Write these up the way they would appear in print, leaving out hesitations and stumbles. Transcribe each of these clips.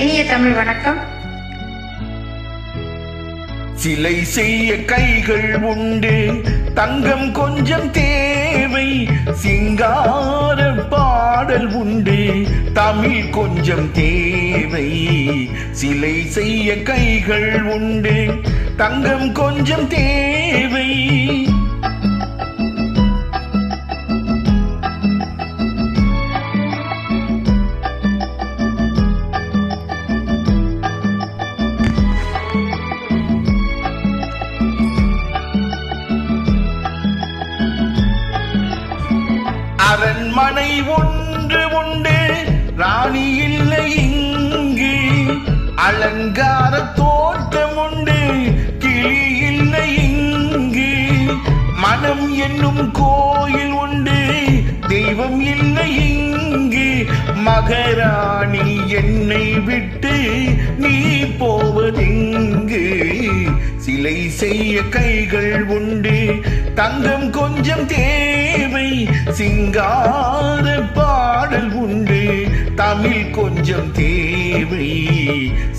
இனிய தமிழ் வணக்கம். சிலை செய்ய கைகள் உண்டு, தங்கம் கொஞ்சம் தேவை. சிங்கார பாடல் உண்டு, தமிழ் கொஞ்சம் தேவை. சிலை செய்ய கைகள் உண்டு, தங்கம் கொஞ்சம் தேவை. அரண்மனை ஒன்று உண்டு, ராணி இல்லை இங்கு. அலங்கார தோட்டம் உண்டு, கிளி இல்லை இங்கு. மனம் என்னும் கோயில் உண்டு, தெய்வம் இல்லை இங்கு. மகாராணி என்னை விட்டு நீ போவதெங்கு? சிலை செய்ய கைகள் உண்டு, தங்கம் கொஞ்சம் தேவை. சிங்கார பாடல் உண்டு, தமிழ் கொஞ்சம் தேவை.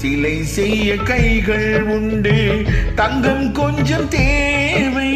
சிலை செய்ய கைகள் உண்டு, தங்கம் கொஞ்சம் தேவை.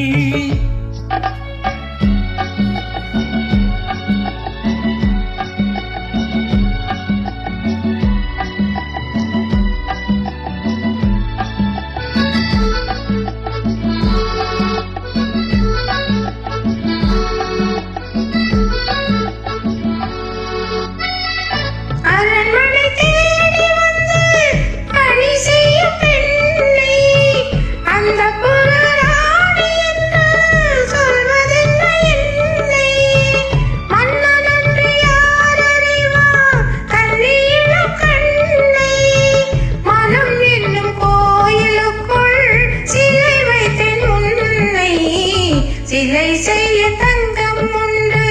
சிலை செய்ய தங்கம் உண்டு,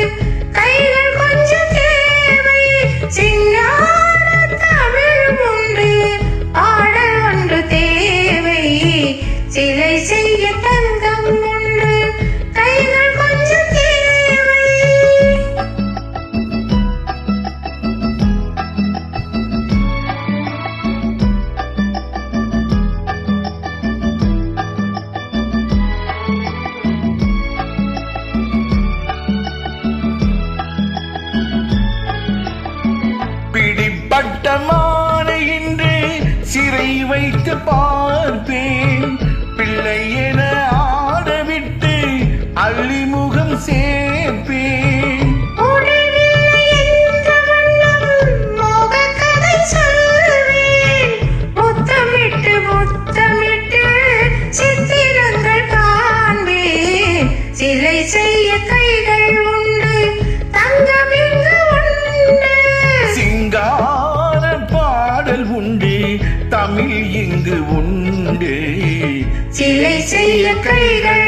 கைகள் கொஞ்சம் தேவை. சிங்கார தமிழ் உண்டு, ஆடல் ஒன்று தேவை. சிலை செய்ய தங்கம் உண்டு, கைகள் கொஞ்சம் தேவை. பட்டமான இன்று சிறை வைத்து பார்ப்பேன். பிள்ளை என ஆடவிட்டு அள்ளிமுகம் சேர்ப்பேன். முத்தமிட்டு முத்தமிட்டு சித்திரங்கள் காண்பேன். சிலை செய்ய கைகள் உண்டு, தங்கம் இங்கு உண்டு. சிங்கார பாடல் உண்டு, தமிழ் இங்கு உண்டு. சிலை செய்ய கைகள்